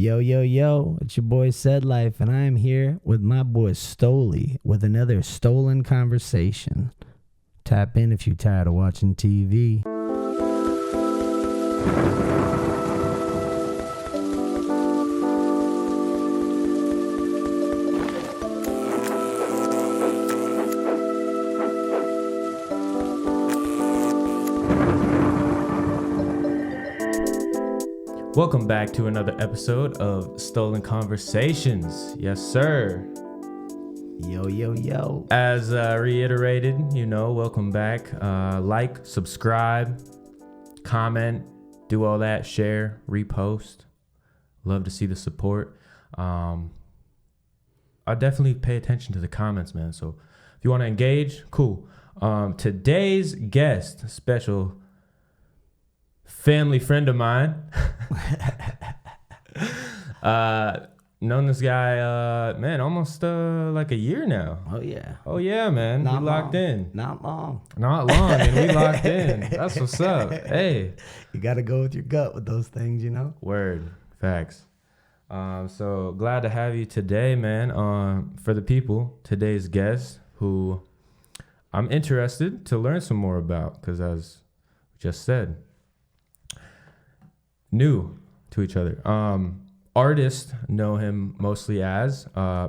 Yo, yo, yo, it's your boy CedLyfe, and I am here with my boy Stoley with another stolen conversation. Tap in if you're tired of watching TV. Welcome back to another episode of Stolen Conversations. Yes, sir. Yo, yo, yo. As reiterated, welcome back. Like, subscribe, comment, do all that, share, repost. Love to see the support. I definitely pay attention to the comments, man. So if you want to engage, cool. Today's guest, special family friend of mine. Known this guy, man, almost like a year now. Oh yeah, man. Not we locked long. in. Not long. And we locked in. That's what's up. Hey, You got to go with your gut with those things, word, facts. So glad to have you today, man. For the people, today's guest, who I'm interested to learn some more about, because as we just said, new to each other. Artists know him mostly as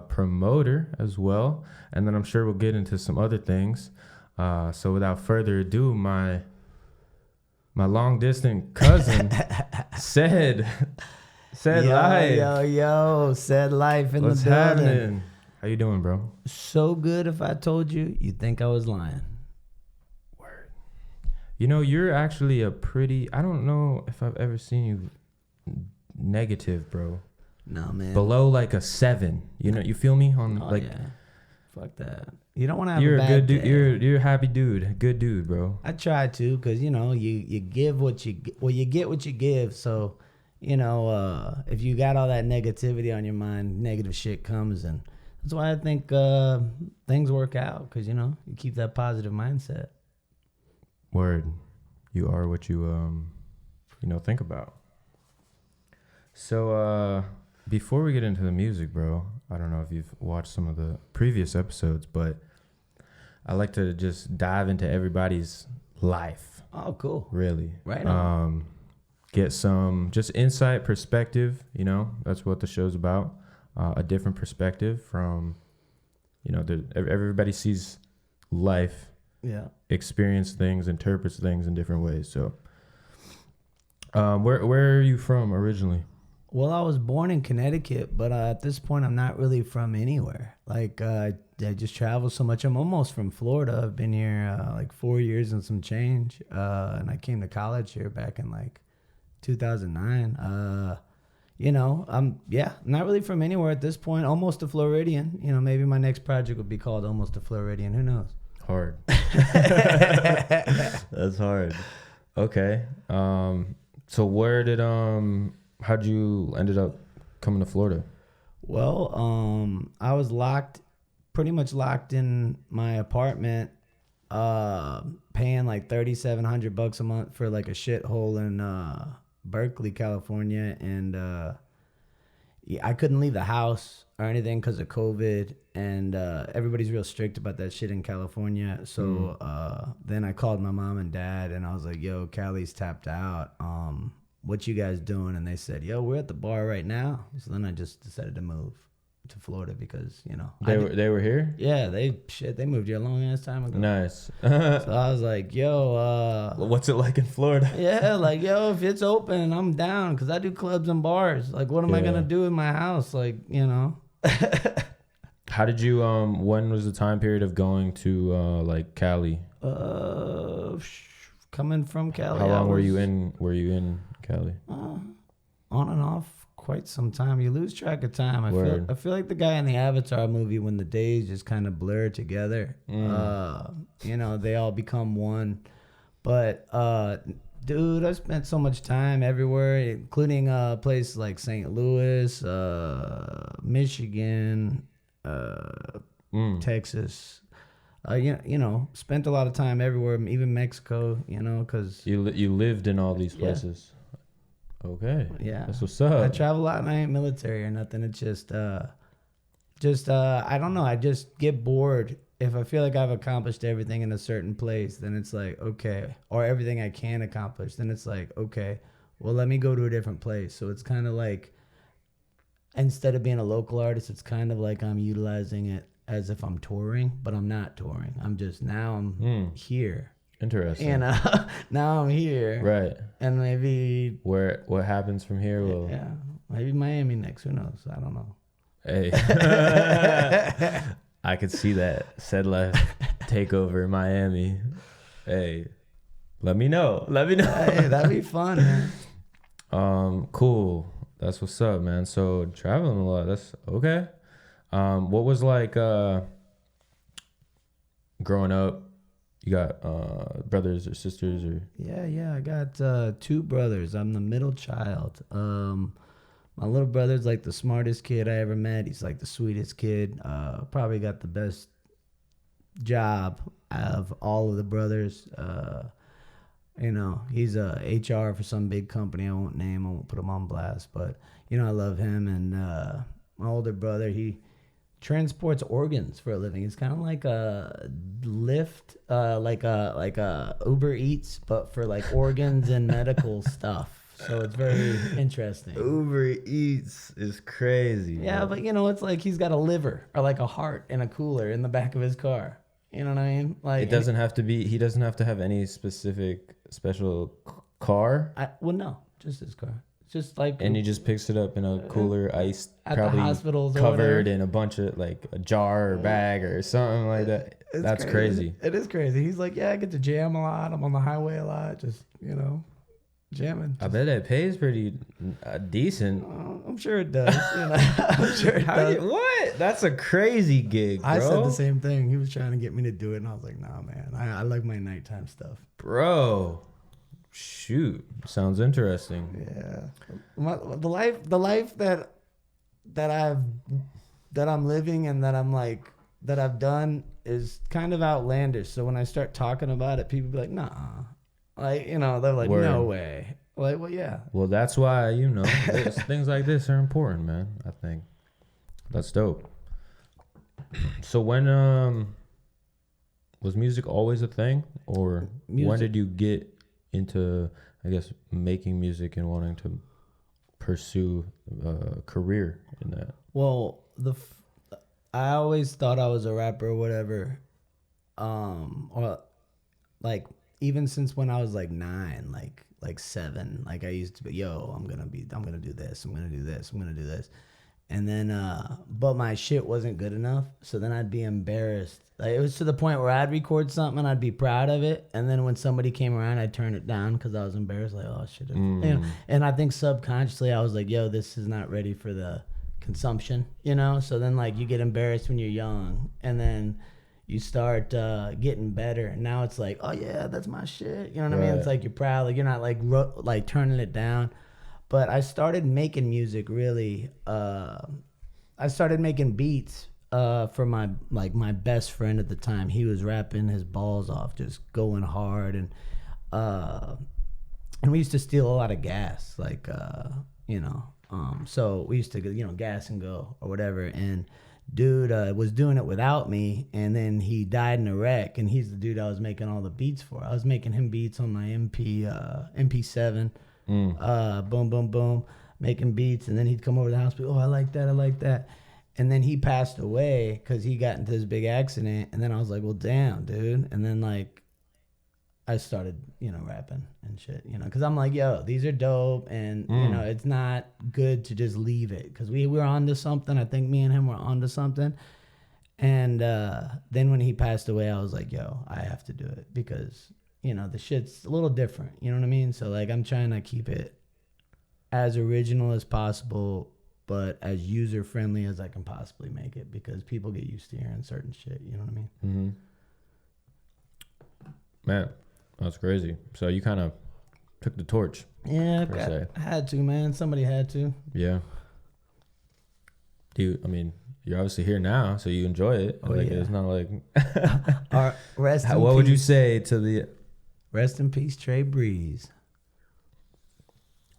promoter as well, and then I'm sure we'll get into some other things. So without further ado, my long distance cousin CedLyfe. Yo, CedLyfe in What's the building. happening? How you doing, bro? So good. If I told you, you'd think I was lying. You're actually I don't know if I've ever seen you negative, bro. No, man. Below like a 7. You feel me? Yeah. Fuck that. You don't want to have You're a bad good dude. day. You're a happy dude. Good dude, bro. I try to, because, you give what you get what you give. So, if you got all that negativity on your mind, negative shit comes. And that's why I think things work out, because, you keep that positive mindset. Word. You are what you think about. So before we get into the music, bro, I don't know if you've watched some of the previous episodes, but I like to just dive into everybody's life. Oh, cool. Really. Right on. Get some just insight, perspective, that's what the show's about. A different perspective from, everybody sees life. Yeah. Experience things, interprets things in different ways. So, where are you from originally? Well, I was born in Connecticut, but at this point, I'm not really from anywhere. Like, I just travel so much. I'm almost from Florida. I've been here like 4 years and some change. And I came to college here back in like 2009. I'm not really from anywhere at this point. Almost a Floridian. Maybe my next project would be called Almost a Floridian. Who knows? Hard. That's hard. Okay. So how'd you ended up coming to Florida? Well, I was pretty much locked in my apartment, paying like $3,700 a month for like a shithole in Berkeley, California, and I couldn't leave the house or anything because of COVID, and everybody's real strict about that shit in California. So then I called my mom and dad, and I was like, yo, Cali's tapped out. What you guys doing? And they said, yo, we're at the bar right now. So then I just decided to move to Florida because, They were here? Yeah, they moved here a long ass time ago. Nice. So I was like, yo, what's it like in Florida? yeah, like, yo, if it's open, I'm down, because I do clubs and bars. Like, what am I going to do in my house? Like, How did you, when was the time period of going to, like, Cali? Coming from Cali. How long were you in Cali? On and off quite some time. You lose track of time. I feel like the guy in the Avatar movie when the days just kind of blur together. They all become one. But dude, I spent so much time everywhere, including places like St. Louis, Michigan, Texas. Spent a lot of time everywhere, even Mexico, because... You lived in all these places? Okay. Yeah. That's what's up. I travel a lot and I ain't military or nothing. It's just I don't know. I just get bored. If I feel like I've accomplished everything in a certain place, then it's like, okay. Or everything I can accomplish, then it's like, okay, well, let me go to a different place. So it's kind of like, instead of being a local artist, it's kind of like I'm utilizing it as if I'm touring, but I'm not touring. Now I'm here. Interesting. And now I'm here. Right. And maybe what happens from here will. Yeah. Maybe Miami next. Who knows? I don't know. Hey. I could see that CedLyfe takeover in Miami. Hey. Let me know. Hey, that'd be fun, man. Cool. That's what's up, man. So traveling a lot. That's okay. What was like growing up? You got brothers or sisters or? Yeah. I got 2 brothers. I'm the middle child. My little brother's like the smartest kid I ever met. He's like the sweetest kid. Probably got the best job of all of the brothers. He's a HR for some big company I won't name. I won't put him on blast, but I love him. And my older brother, he transports organs for a living. It's kind of like a Lyft, like a Uber Eats, but for like organs and medical stuff. So it's very interesting. Uber Eats is crazy. Yeah, but it's like he's got a liver or like a heart in a cooler in the back of his car. You know what I mean? Like it doesn't have to be. He doesn't have to have any special car. No, just his car. Just like, and he just picks it up in a cooler, iced, at probably the hospitals covered in a bunch of like a jar or bag or something like that. That's crazy. It is crazy. He's like, yeah, I get to jam a lot. I'm on the highway a lot. Just jamming. I bet that pays pretty decent. I'm sure it does. I'm sure it does. What? That's a crazy gig, bro. I said the same thing. He was trying to get me to do it, and I was like, nah, man. I like my nighttime stuff. Bro. Shoot, sounds interesting. Yeah, the life that I'm living and that I've done is kind of outlandish. So when I start talking about it, people be like, nah, like they're like, Word. No way. Like, well, yeah. Well, that's why things like this are important, man. I think that's dope. So when was music always a thing, or when did you get into, I guess, making music and wanting to pursue a career in that? Well, I always thought I was a rapper or whatever. Or like even since when I was like 9, like 7, like I used to be, I'm gonna do this, I'm gonna do this. And then, but my shit wasn't good enough. So then I'd be embarrassed. Like, it was to the point where I'd record something and I'd be proud of it. And then when somebody came around, I'd turn it down because I was embarrassed. Like, oh, shit. And I think subconsciously I was like, this is not ready for the consumption, So then, like, you get embarrassed when you're young. And then you start getting better. And now it's like, oh, yeah, that's my shit. You know what I mean? It's like you're proud. Like, you're not, like turning it down. But I started making music really. I started making beats for my best friend at the time. He was rapping his balls off, just going hard, and we used to steal a lot of gas, so we used to gas and go or whatever. And dude was doing it without me, and then he died in a wreck. And he's the dude I was making all the beats for. I was making him beats on my MP7. Boom, boom, boom, making beats. And then he'd come over to the house, be, oh, I like that. And then he passed away because he got into this big accident. And then I was like, well, damn, dude. And then like I started, rapping and shit, because I'm like, these are dope. And, it's not good to just leave it because we were onto something. I think me and him were onto something. And then when he passed away, I was like, I have to do it because the shit's a little different. You know what I mean? So, like, I'm trying to keep it as original as possible, but as user-friendly as I can possibly make it because people get used to hearing certain shit. You know what I mean? Mm-hmm. Man, that's crazy. So you kind of took the torch. Yeah, I had to, man. Somebody had to. Yeah. You're obviously here now, so you enjoy it. Oh, yeah. It's not like... What would you say to the... Rest in peace, Trey Breeze.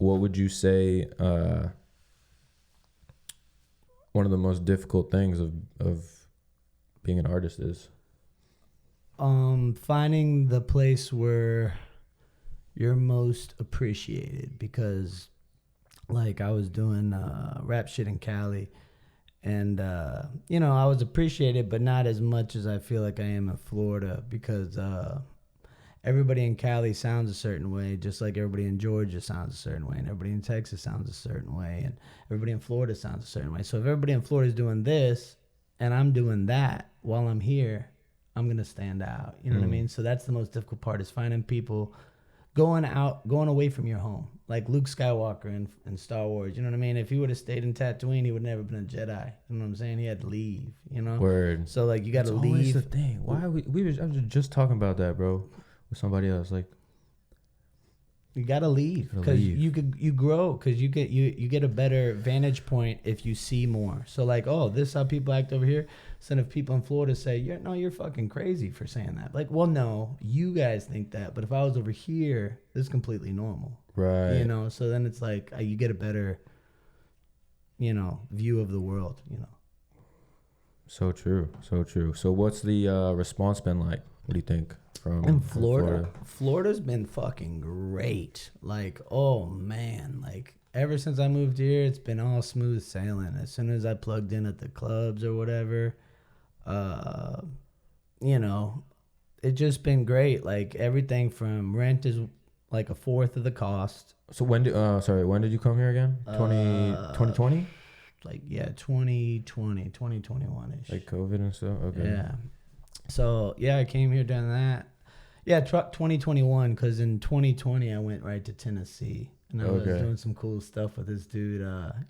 what would you say one of the most difficult things of being an artist is? Finding the place where you're most appreciated, because like I was doing rap shit in Cali, and you know, I was appreciated, but not as much as I feel like I am in Florida, because everybody in Cali sounds a certain way, just like everybody in Georgia sounds a certain way, and everybody in Texas sounds a certain way, and everybody in Florida sounds a certain way. So if everybody in Florida is doing this and I'm doing that while I'm here, I'm gonna stand out. You know what I mean? So that's the most difficult part, is finding people going away from your home, like Luke Skywalker in Star Wars. You know what I mean? If he would have stayed in Tatooine, he would never been a Jedi. You know what I'm saying? He had to leave. You know. Word. So like, you got to leave. Always the thing. Why I was just talking about that, bro, with somebody else. Like, you gotta leave, because you grow, because you get a better vantage point if you see more. So like, oh, this is how people act over here. Instead of people in Florida say, you're fucking crazy for saying that. Like, well, no, you guys think that, but if I was over here, this is completely normal, right? You know. So then it's like you get a better, you know, view of the world. You know. So true, so true. So what's the response been like? What do you think from in Florida? Florida's been fucking great. Like, oh man, like ever since I moved here, it's been all smooth sailing. As soon as I plugged in at the clubs or whatever, you know, it's just been great. Like everything from rent is like a fourth of the cost. So when did you come here again? 2020? Like, yeah, 2020, 2021-ish. Like COVID and stuff? Okay. Yeah. So, yeah, I came here during that. Yeah, 2021, because in 2020, I went right to Tennessee. And I was doing some cool stuff with this dude.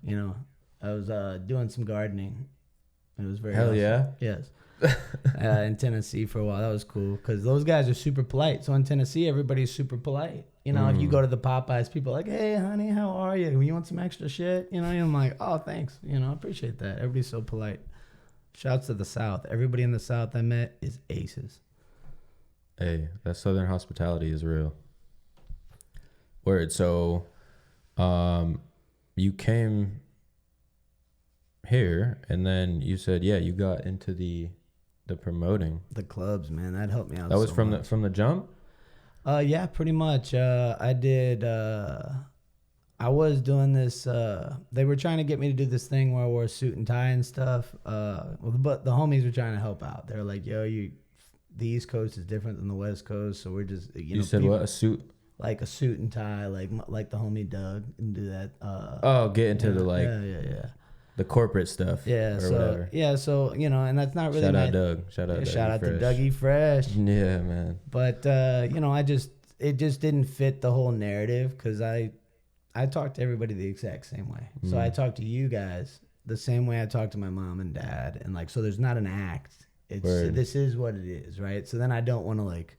You know, I was doing some gardening. It was very awesome. Yeah? Yes. In Tennessee for a while. That was cool, because those guys are super polite. So in Tennessee, everybody's super polite. You know, if you go to the Popeyes, people are like, hey, honey, how are you? You want some extra shit? You know, and I'm like, oh, thanks. You know, I appreciate that. Everybody's so polite. Shouts to the South. Everybody in the South I met is aces. Hey, that Southern hospitality is real. Word. So, you came here, and then you said, yeah, you got into the promoting. The clubs, man, that helped me out. That was so from much. the jump? Yeah, pretty much. I did. I was doing this. They were trying to get me to do this thing where I wore a suit and tie and stuff. But the homies were trying to help out. They're like, "Yo, the East Coast is different than the West Coast, so we're just you know." Said people, what? A suit? Like a suit and tie, like the homie Doug, and do that. Get into the like. Yeah. The corporate stuff. Yeah. Or whatever. Yeah. So you know, and that's not really. Shout out Doug. Shout out. Shout out Fresh. to Dougie Fresh. Yeah, man. But you know, it just didn't fit the whole narrative, because I talk to everybody the exact same way. So I talk to you guys the same way I talk to my mom and dad, and like, so there's not an act. This is what it is, right? So then I don't want to like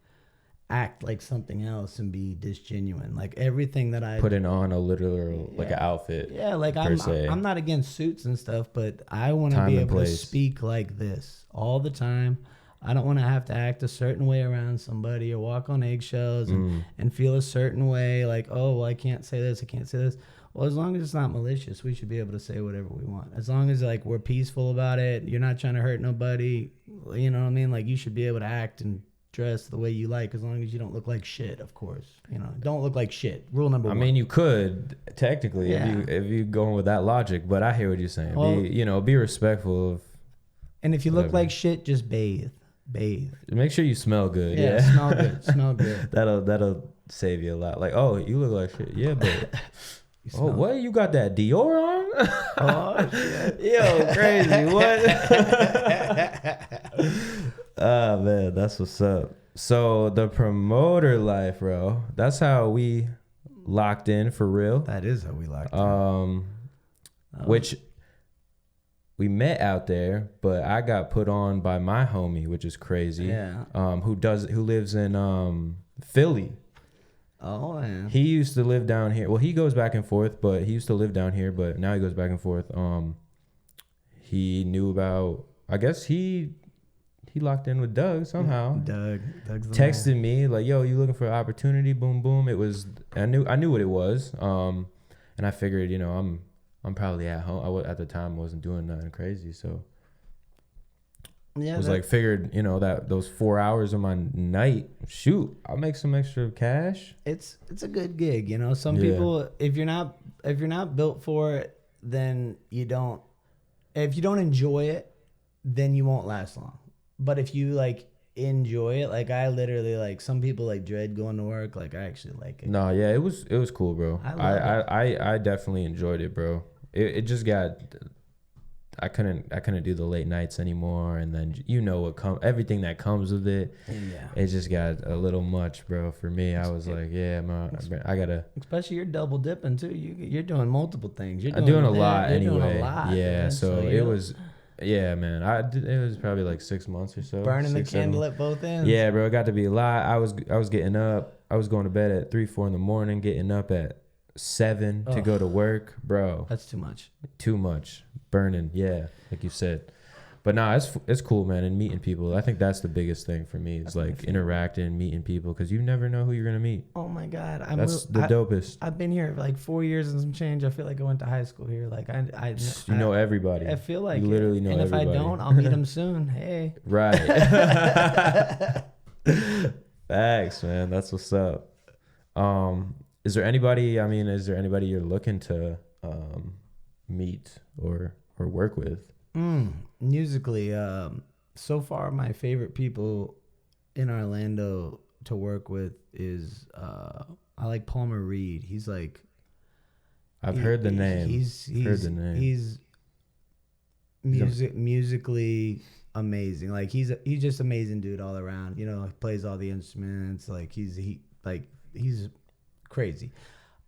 act like something else and be disgenuine. Like everything that I putting on a literal like an outfit. Yeah, like I'm not against suits and stuff, but I want to be able to speak like this all the time. I don't want to have to act a certain way around somebody or walk on eggshells and feel a certain way, like, oh, well, I can't say this, I can't say this. Well, as long as it's not malicious, we should be able to say whatever we want. As long as like we're peaceful about it, you're not trying to hurt nobody, you know what I mean? Like, you should be able to act and dress the way you like, as long as you don't look like shit, of course. You know, don't look like shit. Rule number one. I mean, you could technically if you going with that logic, but I hear what you're saying. Well, be respectful of. And if you look like shit, just bathe. Make sure you smell good. Yeah. Smell good. That'll save you a lot. Like, oh, you look like shit. Yeah, but what? You got that Dior on? Oh shit. Yo, crazy. What? Ah, man, that's what's up. So the promoter life, bro. That's how we locked in for real. That is how we locked in. Which we met out there, but I got put on by my homie, which is crazy. Yeah. Who lives in Philly. Oh man. He used to live down here. Well, he goes back and forth, but he used to live down here, but now he goes back and forth. He knew about, I guess he locked in with Doug somehow. Doug's the texted me like, "Yo, you looking for an opportunity?" Boom, boom. It was I knew what it was. And I figured, you know, I'm probably at home. At the time wasn't doing nothing crazy, so Yeah, was like figured, you know, that those 4 hours of my night, shoot, I'll make some extra cash. it's a good gig, you know. Some Yeah. people, if you're not built for it, then you don't. If you don't enjoy it, then you won't last long. But if you like enjoy it, like I literally like some people like dread going to work. Like I actually like it. No, yeah, it was cool, bro. I love it. I definitely enjoyed it, bro. It just got I couldn't do the late nights anymore, and then you know what everything that comes with it. Yeah. It just got a little much, bro. For me, I was like, yeah, man, I gotta. Especially you're double dipping too. You're doing multiple things. I'm doing a lot you're anyway. Doing a lot, yeah, man. so it was. Yeah, man. It was probably like 6 months or so. Burning the 6, 7 candle at both ends. Yeah, bro. It got to be a lot. I was getting up. I was going to bed at 3, 4 in the morning. Getting up at 7 to go to work, bro. That's too much. Too much. Burning. Yeah, like you said. But nah, it's cool, man. And meeting people. I think that's the biggest thing for me. Is like interacting, meeting people, because you never know who you're gonna meet. Oh my god, That's the dopest. I've been here like 4 years and some change. I feel like I went to high school here. Like I know everybody. I feel like you literally know everybody. And if I don't, I'll meet them soon. Hey. Right. Thanks, man. That's what's up. Is there anybody you're looking to meet or work with? Musically, so far my favorite people in Orlando to work with is I like Palmer Reed. He's like I've heard the name. He's musically amazing. Like he's just amazing dude all around. You know, he plays all the instruments. Like he's crazy.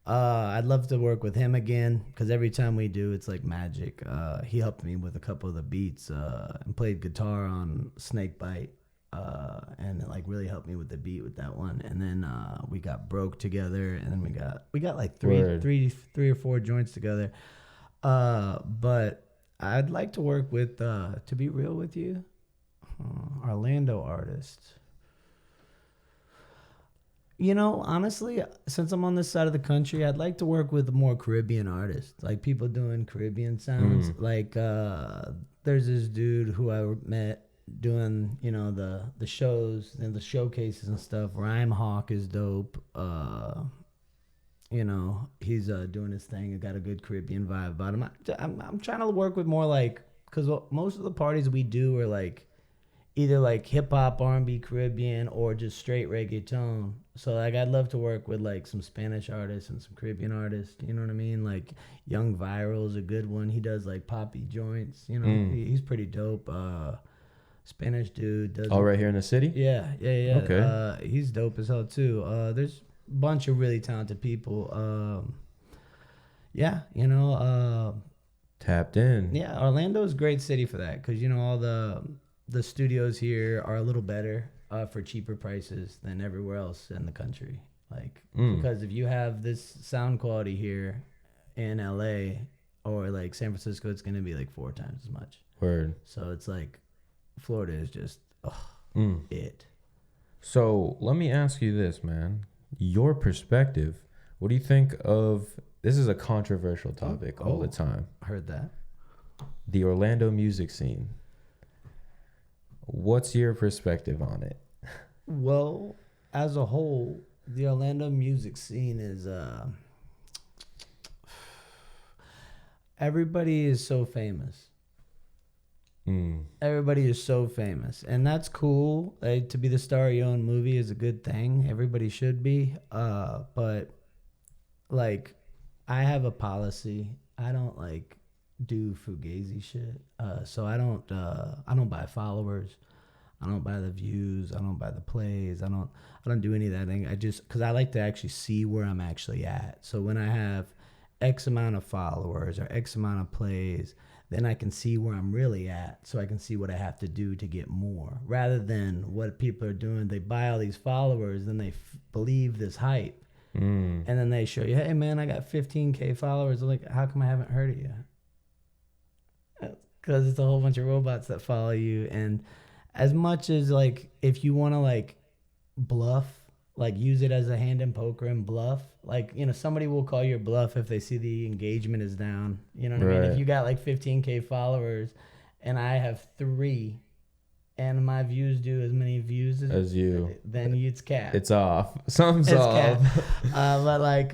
I'd love to work with him again because every time we do, it's like magic. He helped me with a couple of the beats and played guitar on Snakebite and like really helped me with the beat with that one. And then we got Broke together, and then we got like three or four joints together. But I'd like to work with, to be real with you, Orlando artists. You know, honestly, since I'm on this side of the country, I'd like to work with more Caribbean artists, like people doing Caribbean sounds. Like there's this dude who I met doing, you know, the shows and the showcases and stuff. Rhyme Hawk is dope. You know, he's doing his thing. He got a good Caribbean vibe about him. I'm trying to work with more like, because most of the parties we do are like either like hip hop, R&B, Caribbean, or just straight reggaeton. So like I'd love to work with like some Spanish artists and some Caribbean artists. You know what I mean? Like Young Viral's a good one. He does like poppy joints. You know, he's pretty dope. Spanish dude does. All right here in the city? Yeah. Okay. He's dope as hell too. There's a bunch of really talented people. Yeah, you know. Tapped in. Yeah, Orlando's a great city for that because you know all the studios here are a little better for cheaper prices than everywhere else in the country. Like, because if you have this sound quality here in LA or like San Francisco, it's going to be like 4 times as much. Word. So it's like Florida is just it. So let me ask you this, man. Your perspective. What do you think of, this is a controversial topic all the time. Heard that. The Orlando music scene. What's your perspective on it? Well, as a whole, the Orlando music scene is everybody is so famous. Everybody is so famous, and that's cool. To be the star of your own movie is a good thing. Everybody should be. But like, I have a policy. I don't like do fugazi shit. So I don't buy followers. I don't buy the views. I don't buy the plays. I don't do any of that thing. I just, because I like to actually see where I'm actually at. So when I have X amount of followers or X amount of plays, then I can see where I'm really at. So I can see what I have to do to get more, rather than what people are doing. They buy all these followers, then they believe this hype. And then they show you, hey man, I got 15K followers. I'm like, how come I haven't heard of you? Because it's a whole bunch of robots that follow you. And as much as like, if you want to like bluff like use it as a hand in poker and bluff. Like, you know, somebody will call your bluff if they see the engagement is down. You know what I mean? Right. If you got like 15K followers and I have 3 and my views do as many views As you, then it's cap. it's off. Something's It's off. cap. But like,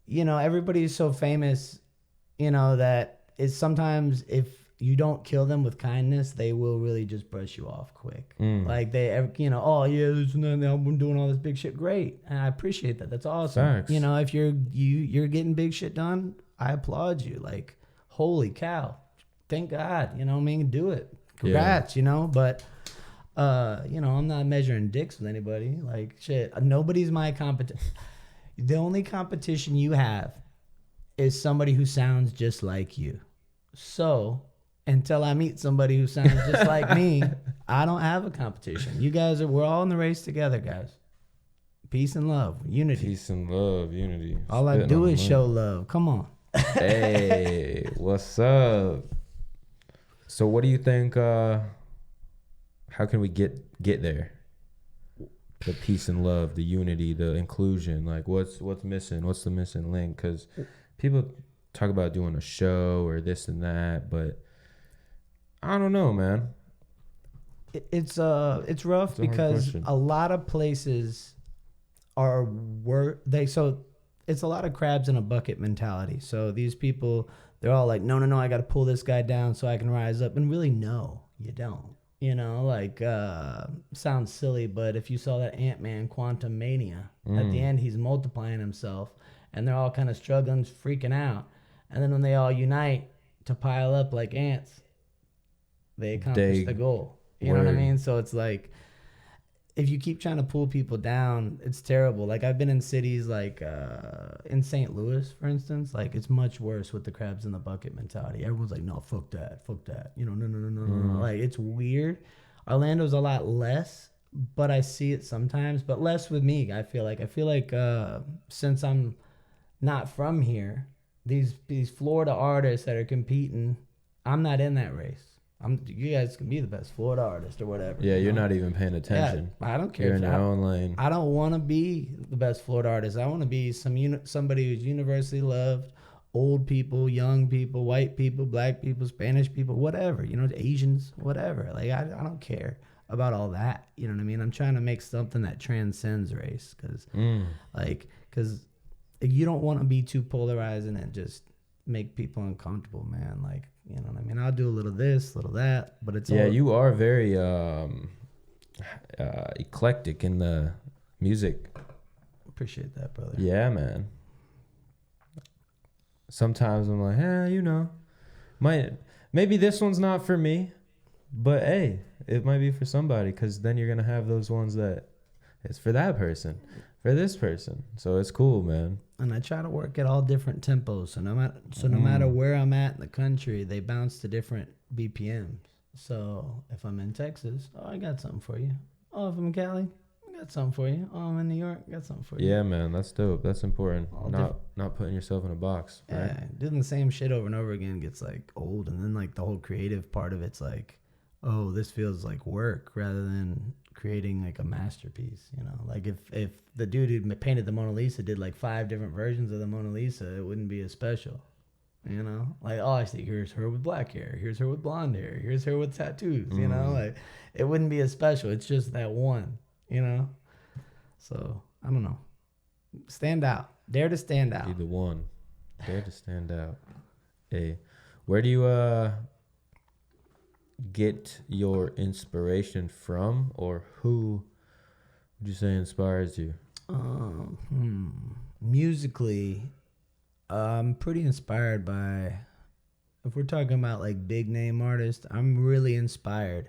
you know, everybody's so famous, you know, that it's sometimes if you don't kill them with kindness, they will really just brush you off quick. Like they, you know, oh yeah, this and that, I'm doing all this big shit. Great, and I appreciate that. That's awesome. Facts. You know, if you're getting big shit done, I applaud you. Like, holy cow, thank God. You know what I mean? Do it. Congrats. You know, but. You know, I'm not measuring dicks with anybody. Like, shit, nobody's my competition. The only competition you have is somebody who sounds just like you. So, until I meet somebody who sounds just like me, I don't have a competition. You guys we're all in the race together, guys. Peace and love, unity. Peace and love, unity. All I do is show love. Come on. Hey, what's up? So, what do you think? How can we get there? The peace and love, the unity, the inclusion. Like, what's missing? What's the missing link? Because people talk about doing a show or this and that, but I don't know, man. It's rough because a lot of places it's a lot of crabs in a bucket mentality. So these people, they're all like, no, I got to pull this guy down so I can rise up. And really, no, you don't. You know, like, sounds silly, but if you saw that Ant-Man Quantum Mania, at the end, he's multiplying himself, and they're all kind of struggling, freaking out. And then when they all unite to pile up like ants, they accomplish the goal. You know what I mean? So it's like, if you keep trying to pull people down, it's terrible. Like, I've been in cities like in St. Louis, for instance. Like, it's much worse with the crabs in the bucket mentality. Everyone's like, no, fuck that. You know, no. Like, it's weird. Orlando's a lot less, but I see it sometimes. But less with me, I feel like. Since I'm not from here, these Florida artists that are competing, I'm not in that race. You guys can be the best Florida artist or whatever. Yeah, you're not even paying attention. Yeah, I don't care. You're in your own lane. I don't want to be the best Florida artist. I want to be somebody who's universally loved. Old people, young people, white people, black people, Spanish people, whatever. You know, Asians, whatever. Like, I don't care about all that. You know what I mean? I'm trying to make something that transcends race, because you don't want to be too polarizing and just make people uncomfortable, man. Like, you know what I mean? I'll do a little this, a little that, but it's all... you are very eclectic in the music. Appreciate that, brother. Yeah, man. Sometimes I'm like, you know, maybe this one's not for me, but hey, it might be for somebody, because then you're gonna have those ones that it's for that person, for this person. So it's cool, man. And I try to work at all different tempos. So no matter where I'm at in the country, they bounce to different BPMs. So if I'm in Texas, I got something for you. Oh, if I'm in Cali, I got something for you. Oh, I'm in New York, I got something for you. Yeah, man, that's dope. That's important. Not putting yourself in a box. Right? Yeah, doing the same shit over and over again gets like old, and then like the whole creative part of it's like, oh, this feels like work rather than creating like a masterpiece. You know, like if the dude who painted the Mona Lisa did like 5 different versions of the Mona Lisa, it wouldn't be as special. You know, like, oh, I see, here's her with black hair, here's her with blonde hair, here's her with tattoos. You know, like, it wouldn't be as special. It's just that one. You know, so I don't know. Stand out. Dare to stand out. Be the one. Dare to stand out. Hey, where do you get your inspiration from, or who would you say inspires you? Musically, I'm pretty inspired by, if we're talking about like big name artists, I'm really inspired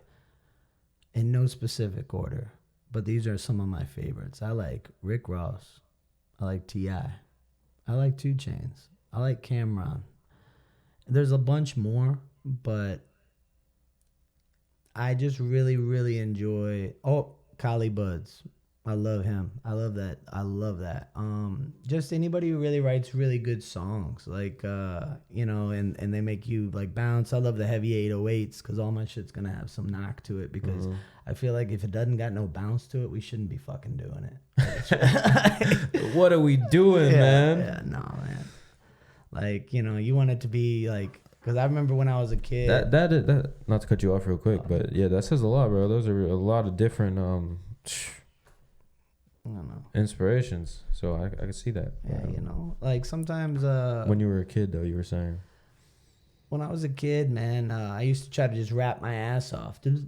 in no specific order, but these are some of my favorites. I like Rick Ross. I like T.I. I like 2 Chainz. I like Cameron. There's a bunch more, but I just really, really enjoy... Oh, Collie Buddz. I love him. I love that. I love that. Just anybody who really writes really good songs, like you know, and they make you like bounce. I love the heavy 808s because all my shit's gonna have some knock to it. Because I feel like if it doesn't got no bounce to it, we shouldn't be fucking doing it. What are we doing, man? Yeah, no, man. Like, you know, you want it to be like, because I remember when I was a kid. That not to cut you off real quick, but yeah, that says a lot, bro. Those are a lot of different I don't know. inspirations. So I can see that. Yeah, you know, like sometimes when you were a kid, though, you were saying. When I was a kid, man, I used to try to just rap my ass off, killing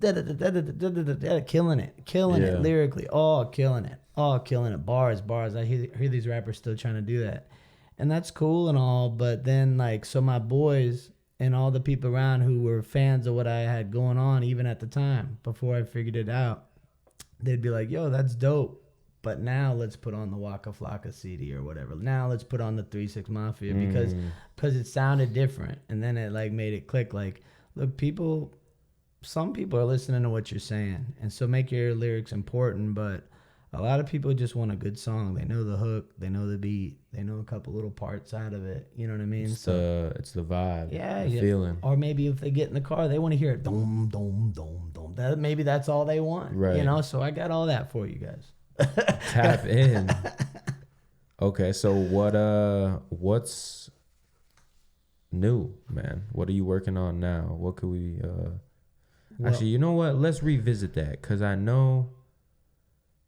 it lyrically, killing it, bars. I hear these rappers still trying to do that, and that's cool and all. But then, like, so my boys and all the people around who were fans of what I had going on, even at the time before I figured it out, they'd be like, "Yo, that's dope." But now let's put on the Waka Flocka CD or whatever. Now let's put on the 3-6 Mafia because it sounded different. And then it like made it click. Like, look, some people are listening to what you're saying. And so make your lyrics important. But a lot of people just want a good song. They know the hook. They know the beat. They know a couple little parts out of it. You know what I mean? It's the vibe. Yeah. The feeling. Or maybe if they get in the car, they want to hear it. Dom, dom, dom, dom. Maybe that's all they want. Right. You know? So I got all that for you guys. Tap in. Okay, so what's new, man? What are you working on now? What could we actually, you know what? Let's revisit that cuz I know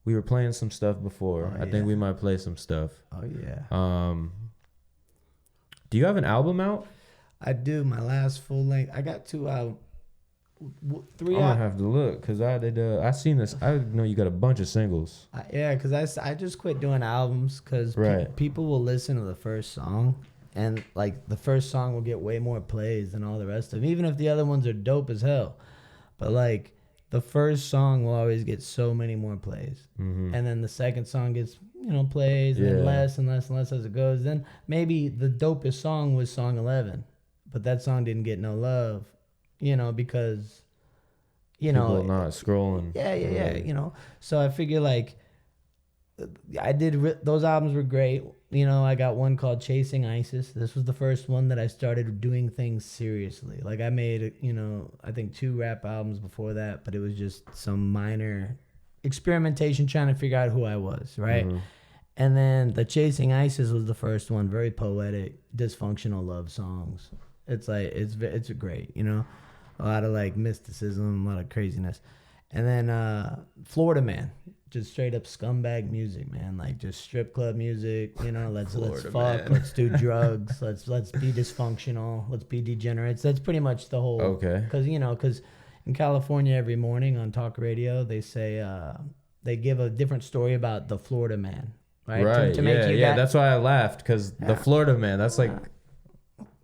we were playing some stuff before. I think we might play some stuff. Oh yeah. Do you have an album out? I do. My last full length. I got 2 out. 3 I'm out. gonna have to look because I seen this. I know you got a bunch of singles. Yeah, because I just quit doing albums because people will listen to the first song, and like the first song will get way more plays than all the rest of them, even if the other ones are dope as hell. But like the first song will always get so many more plays, and then the second song gets plays, and then less and less and less as it goes. Then maybe the dopest song was song 11, but that song didn't get no love. Because, people are not scrolling. Yeah. So I figure like I did, those albums were great. I got one called Chasing ISIS. This was the first one that I started doing things seriously. Like I made, I think 2 rap albums before that, but it was just some minor experimentation trying to figure out who I was, right? And then the Chasing ISIS was the first one, very poetic, dysfunctional love songs. It's like, it's great, a lot of like mysticism, a lot of craziness. And then Florida Man, just straight up scumbag music, man. Like just strip club music, let's fuck, man. Let's do drugs, let's be dysfunctional, let's be degenerates. That's pretty much the whole. Okay. Because in California every morning on talk radio they say they give a different story about the Florida Man, right? Right. To make you that's why I laughed because the Florida Man, that's like.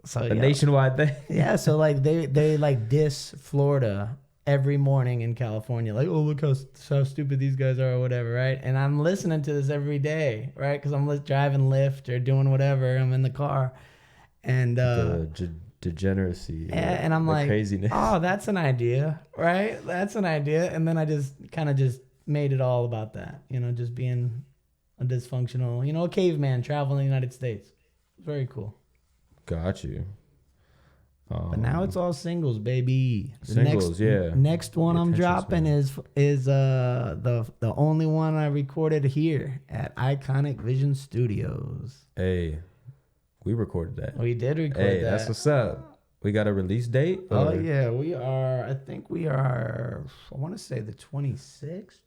So, a nationwide thing. Yeah, so like they like diss Florida every morning in California, like, oh, look how stupid these guys are or whatever, right? And I'm listening to this every day, right? Because I'm driving Lyft or doing whatever. I'm in the car, and the degeneracy, and I'm like, craziness. Oh, that's an idea, right? That's an idea. And then I just kind of just made it all about that, just being a dysfunctional, a caveman traveling the United States. Very cool. Got you. But now it's all singles, baby. Singles, Next one I'm dropping is the only one I recorded here at Iconic Vision Studios. Hey, we recorded that. We did record that. Hey, that's what's up. We got a release date? Oh yeah, we are. I think we are. I want to say the 26th.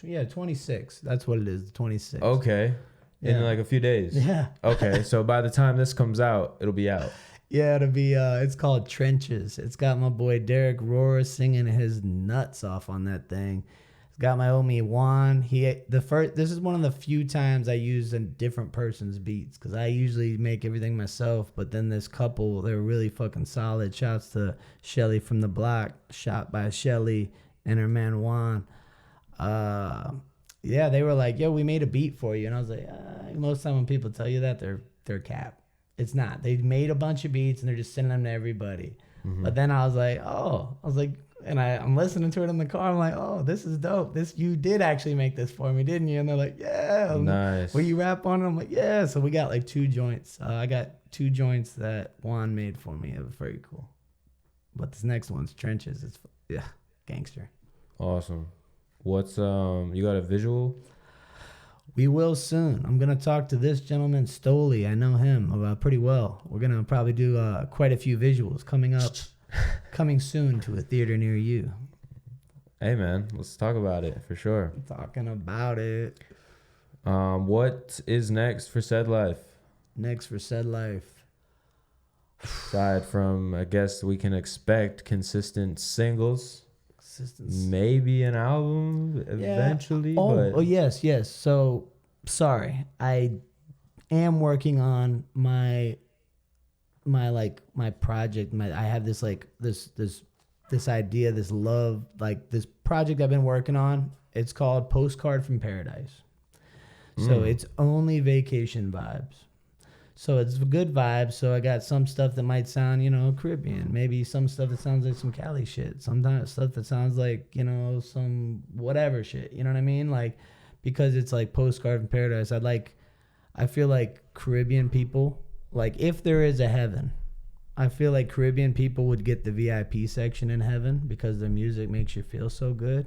Yeah, 26th. That's what it is. The 26th. Okay. In like a few days. Yeah. Okay, so by the time this comes out, it'll be out. Yeah, it'll be. It's called Trenches. It's got my boy Derek Rohrer singing his nuts off on that thing. It's got my homie Juan. This is one of the few times I use a different person's beats because I usually make everything myself. But then this couple, they're really fucking solid. Shouts to Shelly from the Block. Shot by Shelly and her man Juan. Yeah, they were like, yo, we made a beat for you. And I was like, most time when people tell you that, they're cap. It's not. They made a bunch of beats and they're just sending them to everybody. But then I was like, and I'm listening to it in the car. I'm like, oh, this is dope. You did actually make this for me, didn't you? And they're like, yeah. Nice. Will you rap on it? I'm like, yeah. So we got like 2 joints. I got 2 joints that Juan made for me. It was very cool. But this next one's Trenches. It's gangster. Awesome. What's you got a visual? We will soon. I'm gonna talk to this gentleman Stoley. I know him pretty well. We're gonna probably do quite a few visuals coming soon to a theater near you. Hey man, let's talk about it for sure. Talking about it. What is next for CedLyfe? Next for CedLyfe. Aside from, I guess we can expect consistent singles. Maybe an album eventually. Oh, yes. So, sorry. I am working on my project. I have this this idea, this love, like this project I've been working on. It's called Postcard from Paradise. So it's only vacation vibes. So it's good vibes. So I got some stuff that might sound, Caribbean. Maybe some stuff that sounds like some Cali shit. Sometimes stuff that sounds like, some whatever shit. You know what I mean? Like, because it's like Postcard from Paradise. I feel like Caribbean people, like if there is a heaven, I feel like Caribbean people would get the VIP section in heaven because their music makes you feel so good.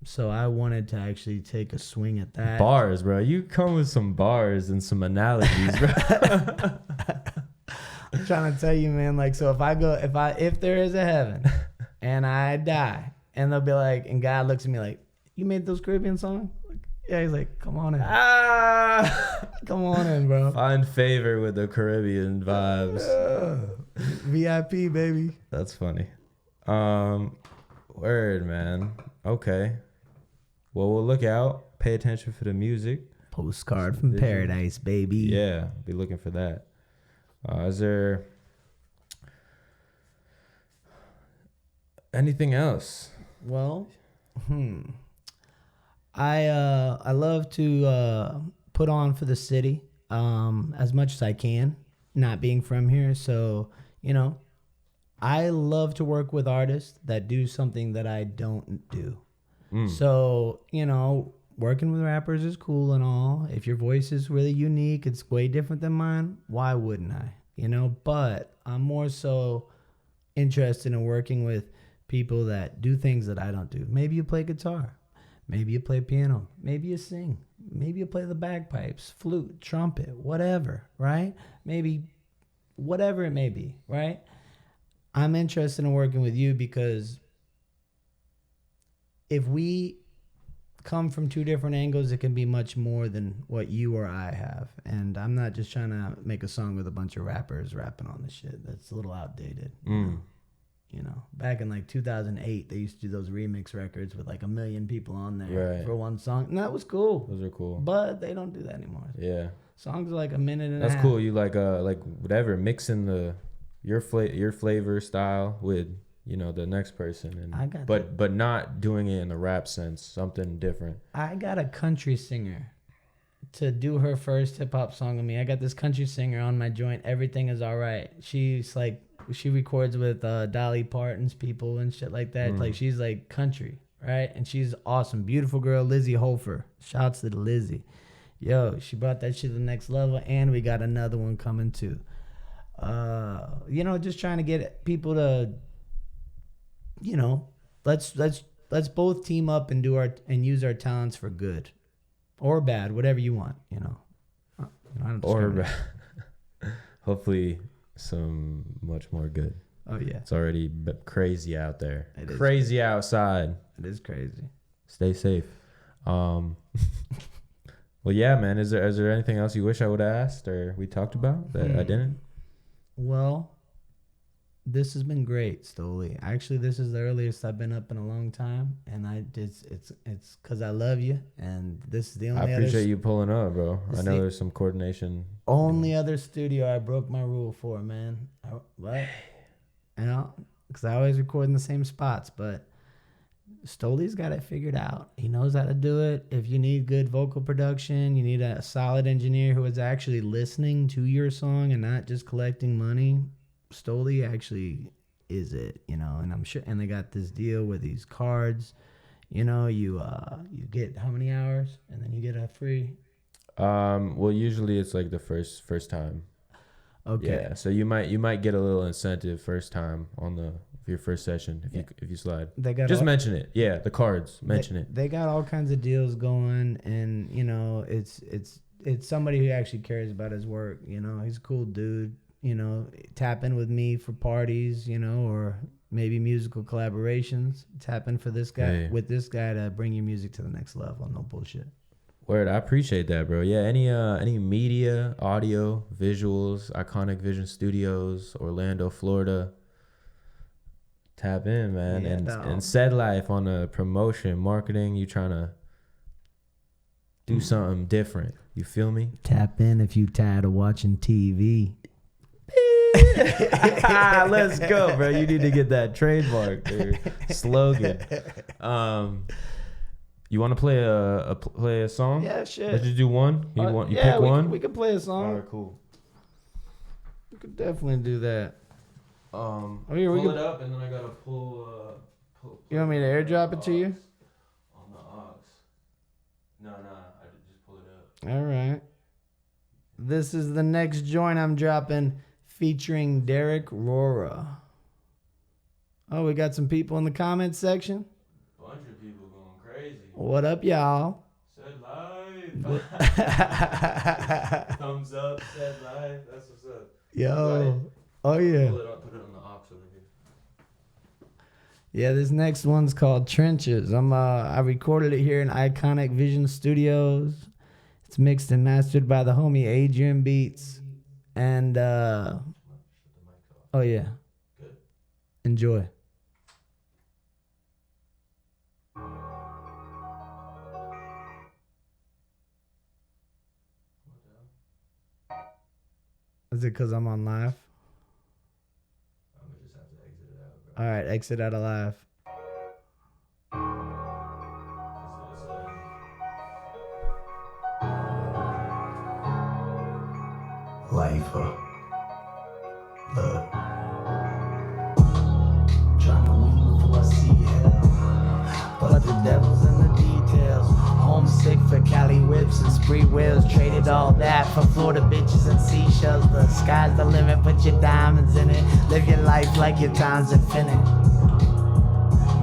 So I wanted to actually take a swing at that. Bars, bro. You come with some bars and some analogies, bro. I'm trying to tell you, man. Like, so if there is a heaven and I die and they'll be like, and God looks at me like, you made those Caribbean songs? Yeah, he's like, come on in. Come on in, bro. Find favor with the Caribbean vibes. VIP, baby. That's funny. Word, man. Okay. Well, we'll look out. Pay attention for the music. Postcard from Paradise, baby. Yeah, be looking for that. Is there anything else? Well, I love to put on for the city as much as I can, not being from here. So, I love to work with artists that do something that I don't do. So, working with rappers is cool and all. If your voice is really unique, it's way different than mine, why wouldn't I? But I'm more so interested in working with people that do things that I don't do. Maybe you play guitar. Maybe you play piano. Maybe you sing. Maybe you play the bagpipes, flute, trumpet, whatever, right? Maybe whatever it may be, right? I'm interested in working with you because if we come from 2 different angles, it can be much more than what you or I have. And I'm not just trying to make a song with a bunch of rappers rapping on this shit. That's a little outdated. Back in like 2008, they used to do those remix records with like 1 million people on there for one song. And that was cool. Those are cool. But they don't do that anymore. Yeah. Songs are like a minute and a half. That's cool. You like whatever, mixing your flavor style with the next person, and but not doing it in the rap sense, something different. I got a country singer to do her first hip hop song with me. I got this country singer on my joint. Everything Is Alright. She's like, she records with Dolly Parton's people and shit like that. Like she's like country, right? And she's awesome, beautiful girl, Lizzie Hofer. Shouts to the Lizzie. Yo, she brought that shit to the next level, and we got another one coming too. Just trying to get people to, let's both team up and use our talents for good or bad, whatever you want, or hopefully some much more good. Oh yeah, it's already crazy out there. It is crazy outside. It is crazy. Stay safe. Well, yeah, man. Is there anything else you wish I would have asked or we talked about that I didn't? Well, this has been great, Stoley. Actually, this is the earliest I've been up in a long time, and it's because I love you, and this is the only. I appreciate you pulling up, bro. I know there's some coordination. Only other studio I broke my rule for, man. What? Because I always record in the same spots, but Stoley's got it figured out. He knows how to do it. If you need good vocal production, you need a solid engineer who is actually listening to your song and not just collecting money. Stoley actually is it, you know, and I'm sure, and they got this deal with these cards, you know, you get how many hours and then you get a free. Well, usually it's like the first time. Okay. Yeah, so you might get a little incentive first time on your first session if you slide. They got just mention it. Yeah, the cards. Mention it. They got all kinds of deals going, and you know, it's somebody who actually cares about his work. You know, he's a cool dude. You know, tap in with me for parties. You know, or maybe musical collaborations. Tap in for this guy with this guy to bring your music to the next level. No bullshit. Word, I appreciate that, bro. Yeah, any media, audio, visuals, Iconic Vision Studios, Orlando, Florida. Tap in, man. Yeah, and CedLyfe on the promotion, marketing, you trying to do something different. You feel me? Tap in if you tired of watching TV. Let's go, bro. You need to get that trademark, dude. Slogan. You want to play a song? Yeah, shit. Let's just do one. You pick one? We can play a song. All right, cool. We could definitely do that. Pull it up, and then I gotta pull. You want me to airdrop it to you? On the aux. No, I just pull it up. All right. This is the next joint I'm dropping, featuring Derek Rora. Oh, we got some people in the comments section. Bunch of people going crazy. What up, y'all? CedLyfe. Thumbs up, CedLyfe. That's what's up. Yo. Oh yeah. Pull it up, put it on the aux over here. Yeah, this next one's called Trenches. I recorded it here in Iconic Vision Studios. It's mixed and mastered by the homie Adrian Beats. And oh yeah. Good. Enjoy. Is it because I'm on live? I'm gonna just have to exit it out, bro. All right, exit out of live. Life, look. Trying to win before I see hell, but the devil's in the details. Homesick for Cali whips and spree wheels. Traded all that for Florida bitches and seashells. The sky's the limit, put your diamonds in it. Live your life like your time's infinite.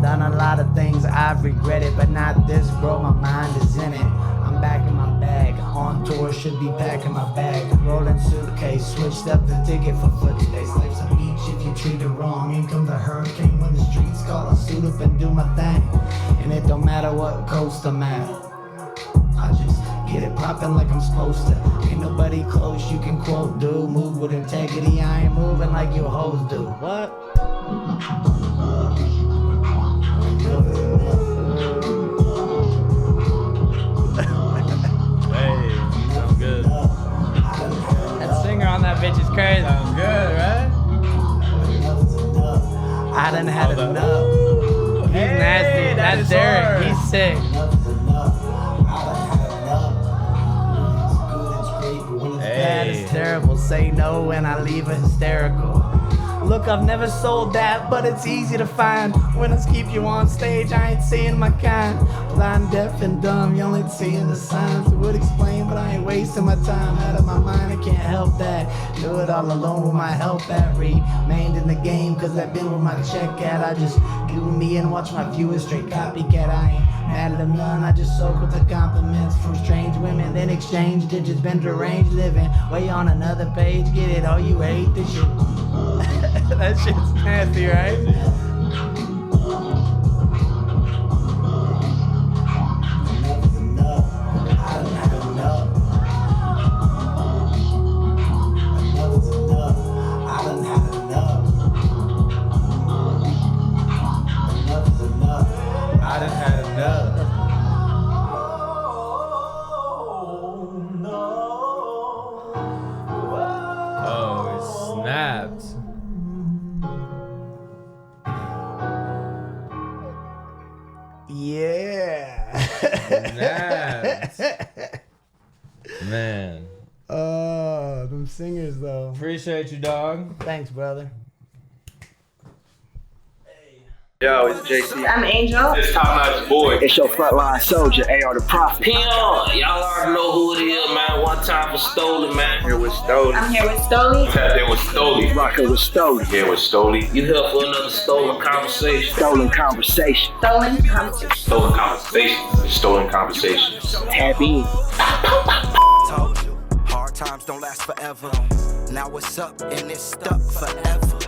Done a lot of things I've regretted, but not this, bro, my mind is in it. I'm back in my bag, on tour, should be packing my bag. Rolling suitcase, switched up the ticket for foot today. Life's a beach if you treat it wrong. In comes the hurricane when the streets call. I suit up and do my thing, and it don't matter what coast I'm at. I just get it poppin' like I'm supposed to. Ain't nobody close, you can quote, dude. Move with integrity, I ain't moving like you hoes do. What? Hey, sounds good. That singer on that bitch is crazy. Sounds good, right? I done had enough. He's nasty. That's Derek. hard. He's sick. That is terrible. Say no when I leave her hysterical. Look, I've never sold that, but it's easy to find. Winners keep you on stage, I ain't seeing my kind. Blind, deaf, and dumb, you only seeing the signs. It would explain, but I ain't wasting my time. Out of my mind, I can't help that. Do it all alone with my help at remained in the game, cause I've been with my check at. I just do me and watch my viewers straight copycat. I ain't mad at them none, I just soak with the compliments from strange women, then exchange digits, been deranged living. Way on another page, get it? Oh, you hate this shit. That shit's nasty, right? I done had enough. Oh, it snapped. Snaps. Man. Them singers though. Appreciate you, dog. Thanks, brother. Yo, it's JC. I'm Angel. It's Top Notch Boy. It's your frontline soldier, AR the Prophet. Peon, y'all already know who it is, man. One time for Stolen, man. Here with Stoli. I'm here with Stoli. Tapped in with Stoli. Rockin' with Stolen. Here with Stoli. You here for another stolen conversation? Stolen conversation. Stolen conversation. Stolen conversations. Stolen conversations. Tap in. Told you, hard times don't last forever. Now what's up and it's stuck forever.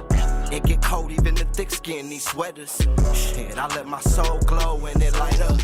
It get cold even the thick skin need sweaters. Shit, I let my soul glow and it light up.